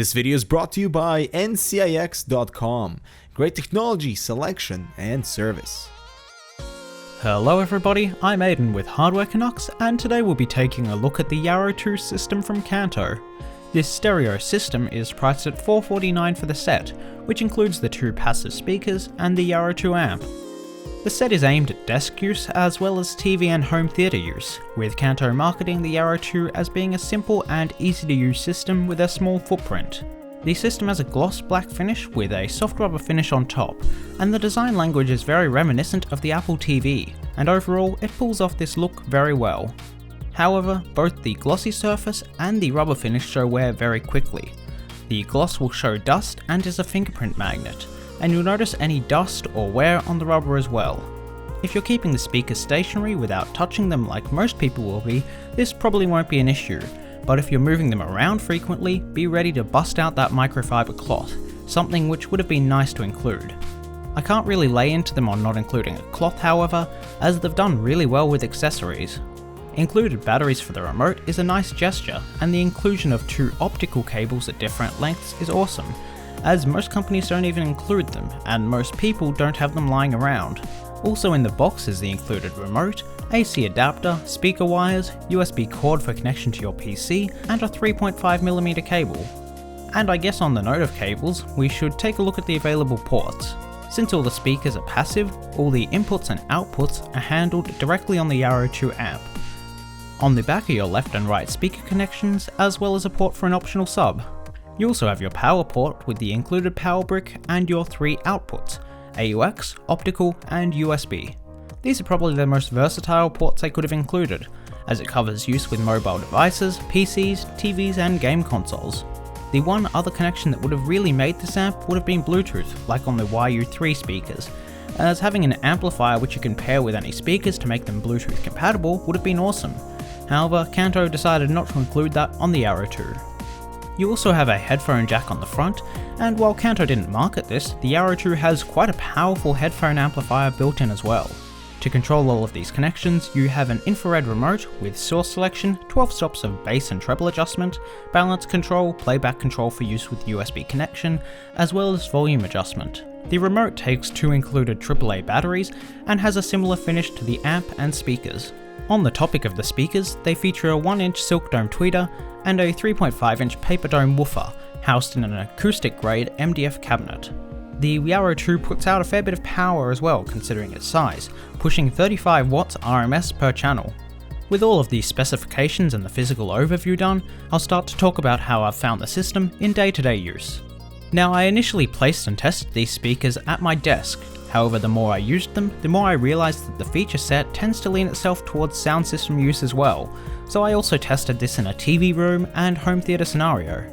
This video is brought to you by ncix.com. Great technology, selection, and service. Hello everybody, I'm Aiden with Hardware Canucks, and today we'll be taking a look at the Yaro 2 system from Kanto. This stereo system is priced at $449 for the set, which includes the two passive speakers and the Yaro 2 amp. The set is aimed at desk use as well as TV and home theatre use, with Kanto marketing the Yaro 2 as being a simple and easy to use system with a small footprint. The system has a gloss black finish with a soft rubber finish on top, and the design language is very reminiscent of the Apple TV, and overall it pulls off this look very well. However, both the glossy surface and the rubber finish show wear very quickly. The gloss will show dust and is a fingerprint magnet, and you'll notice any dust or wear on the rubber as well. If you're keeping the speakers stationary without touching them like most people will be, this probably won't be an issue, but if you're moving them around frequently, be ready to bust out that microfiber cloth, something which would have been nice to include. I can't really lay into them on not including a cloth however, as they've done really well with accessories. Included batteries for the remote is a nice gesture, and the inclusion of two optical cables at different lengths is awesome, as most companies don't even include them, and most people don't have them lying around. Also in the box is the included remote, AC adapter, speaker wires, USB cord for connection to your PC, and a 3.5mm cable. And I guess on the note of cables, we should take a look at the available ports. Since all the speakers are passive, all the inputs and outputs are handled directly on the Yaro 2 amp. On the back are your left and right speaker connections, as well as a port for an optional sub. You also have your power port with the included power brick and your three outputs, AUX, optical, and USB. These are probably the most versatile ports I could have included, as it covers use with mobile devices, PCs, TVs, and game consoles. The one other connection that would have really made this amp would have been Bluetooth, like on the YU3 speakers, as having an amplifier which you can pair with any speakers to make them Bluetooth compatible would have been awesome. However, Kanto decided not to include that on the Yaro 2. You also have a headphone jack on the front, and while Kanto didn't market this, the Yaro 2 has quite a powerful headphone amplifier built in as well. To control all of these connections, you have an infrared remote with source selection, 12 stops of bass and treble adjustment, balance control, playback control for use with USB connection, as well as volume adjustment. The remote takes two included AAA batteries and has a similar finish to the amp and speakers. On the topic of the speakers, they feature a 1-inch silk dome tweeter and a 3.5-inch paper dome woofer, housed in an acoustic-grade MDF cabinet. The Yaro 2 puts out a fair bit of power as well considering its size, pushing 35 watts RMS per channel. With all of these specifications and the physical overview done, I'll start to talk about how I've found the system in day-to-day use. Now, I initially placed and tested these speakers at my desk. However, the more I used them, the more I realized that the feature set tends to lean itself towards sound system use as well, so I also tested this in a TV room and home theatre scenario.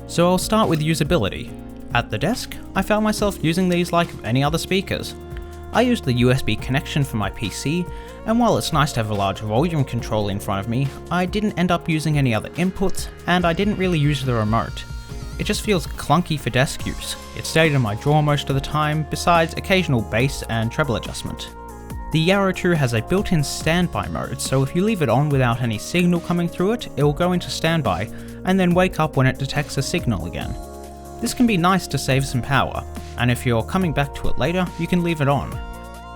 So I'll start with usability. At the desk, I found myself using these like any other speakers. I used the USB connection for my PC, and while it's nice to have a large volume control in front of me, I didn't end up using any other inputs, and I didn't really use the remote. It just feels clunky for desk use. It stayed in my drawer most of the time, besides occasional bass and treble adjustment. The Yaro 2 has a built-in standby mode, so if you leave it on without any signal coming through it, it will go into standby, and then wake up when it detects a signal again. This can be nice to save some power, and if you're coming back to it later, you can leave it on.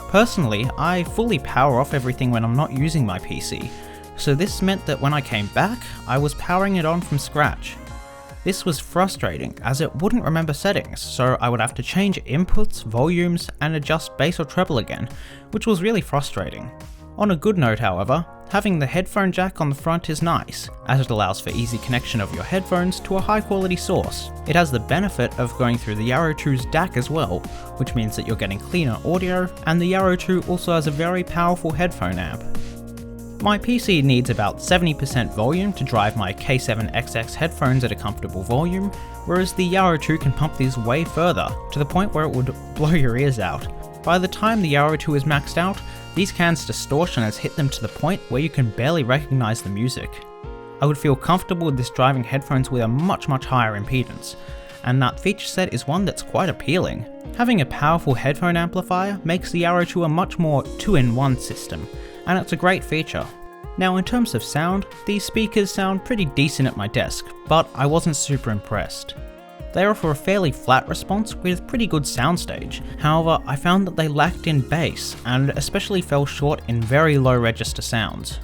Personally, I fully power off everything when I'm not using my PC, so this meant that when I came back, I was powering it on from scratch. This was frustrating as it wouldn't remember settings, so I would have to change inputs, volumes, and adjust bass or treble again, which was really frustrating. On a good note however, having the headphone jack on the front is nice, as it allows for easy connection of your headphones to a high quality source. It has the benefit of going through the Yaro 2's DAC as well, which means that you're getting cleaner audio, and the Yaro 2 also has a very powerful headphone amp. My PC needs about 70% volume to drive my K7XX headphones at a comfortable volume, whereas the Yaro 2 can pump these way further, to the point where it would blow your ears out. By the time the Yaro 2 is maxed out, these cans' distortion has hit them to the point where you can barely recognize the music. I would feel comfortable with this driving headphones with a much higher impedance, and that feature set is one that's quite appealing. Having a powerful headphone amplifier makes the Yaro 2 a much more 2-in-1 system, and it's a great feature. Now in terms of sound, these speakers sound pretty decent at my desk, but I wasn't super impressed. They offer a fairly flat response with pretty good soundstage. However, I found that they lacked in bass and especially fell short in very low register sounds.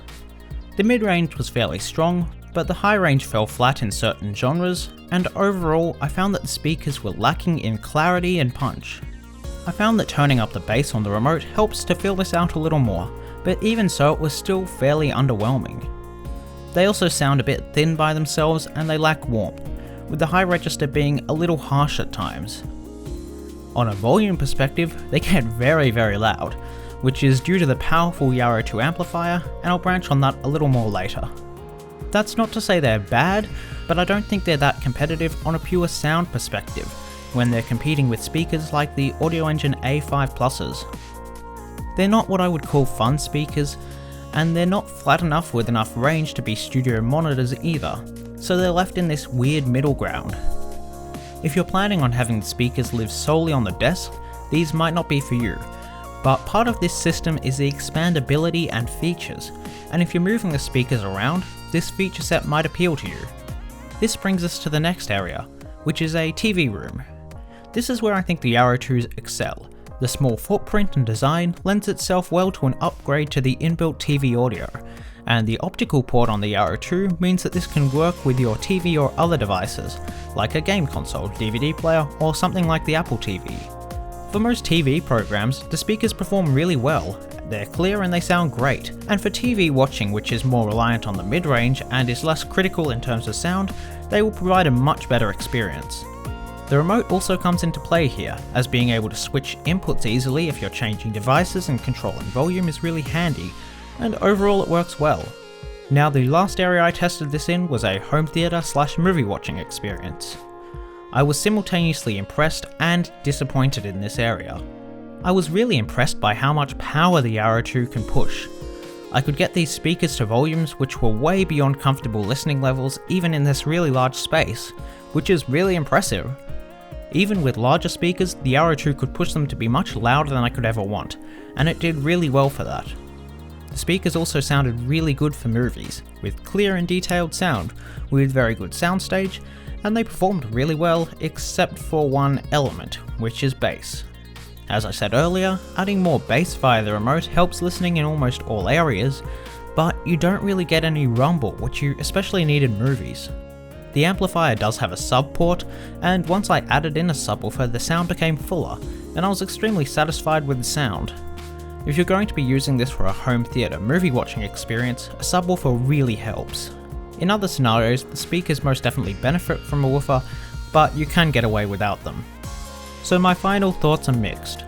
The mid-range was fairly strong, but the high range fell flat in certain genres, and overall I found that the speakers were lacking in clarity and punch. I found that turning up the bass on the remote helps to fill this out a little more, but even so it was still fairly underwhelming. They also sound a bit thin by themselves and they lack warmth, with the high register being a little harsh at times. On a volume perspective, they get very loud, which is due to the powerful Yaro 2 amplifier, and I'll branch on that a little more later. That's not to say they're bad, but I don't think they're that competitive on a pure sound perspective, when they're competing with speakers like the Audio Engine A5 Pluses. They're not what I would call fun speakers, and they're not flat enough with enough range to be studio monitors either, so they're left in this weird middle ground. If you're planning on having the speakers live solely on the desk, these might not be for you, but part of this system is the expandability and features, and if you're moving the speakers around, this feature set might appeal to you. This brings us to the next area, which is a TV room. This is where I think the Yaro 2s excel. The small footprint and design lends itself well to an upgrade to the inbuilt TV audio, and the optical port on the Yaro 2 means that this can work with your TV or other devices, like a game console, DVD player, or something like the Apple TV. For most TV programs, the speakers perform really well. They're clear and they sound great, and for TV watching, which is more reliant on the mid-range and is less critical in terms of sound, they will provide a much better experience. The remote also comes into play here, as being able to switch inputs easily if you're changing devices and controlling volume is really handy, and overall it works well. Now, the last area I tested this in was a home theatre / movie watching experience. I was simultaneously impressed and disappointed in this area. I was really impressed by how much power the Yaro 2 can push. I could get these speakers to volumes which were way beyond comfortable listening levels even in this really large space, which is really impressive. Even with larger speakers, the Yaro 2 could push them to be much louder than I could ever want, and it did really well for that. The speakers also sounded really good for movies, with clear and detailed sound, with very good soundstage, and they performed really well except for one element, which is bass. As I said earlier, adding more bass via the remote helps listening in almost all areas, but you don't really get any rumble, which you especially need in movies. The amplifier does have a sub port, and once I added in a subwoofer the sound became fuller, and I was extremely satisfied with the sound. If you're going to be using this for a home theatre movie watching experience, a subwoofer really helps. In other scenarios, the speakers most definitely benefit from a woofer, but you can get away without them. So my final thoughts are mixed.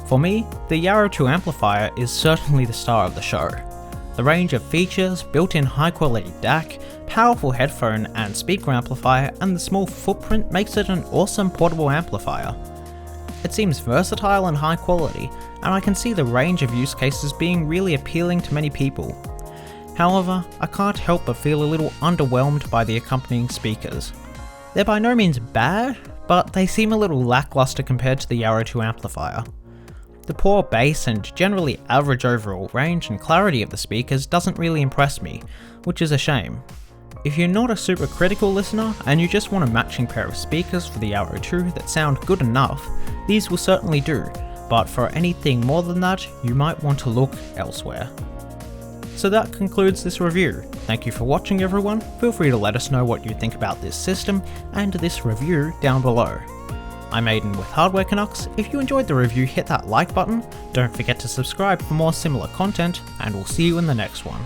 For me, the Yaro 2 amplifier is certainly the star of the show. The range of features, built-in high-quality DAC, powerful headphone and speaker amplifier, and the small footprint makes it an awesome portable amplifier. It seems versatile and high quality, and I can see the range of use cases being really appealing to many people. However, I can't help but feel a little underwhelmed by the accompanying speakers. They're by no means bad, but they seem a little lackluster compared to the Yaro 2 amplifier. The poor bass and generally average overall range and clarity of the speakers doesn't really impress me, which is a shame. If you're not a super critical listener and you just want a matching pair of speakers for the Yaro 2 that sound good enough, these will certainly do, but for anything more than that, you might want to look elsewhere. So that concludes this review. Thank you for watching everyone. Feel free to let us know what you think about this system and this review down below. I'm Aiden with Hardware Canucks. If you enjoyed the review, hit that like button, don't forget to subscribe for more similar content, and we'll see you in the next one.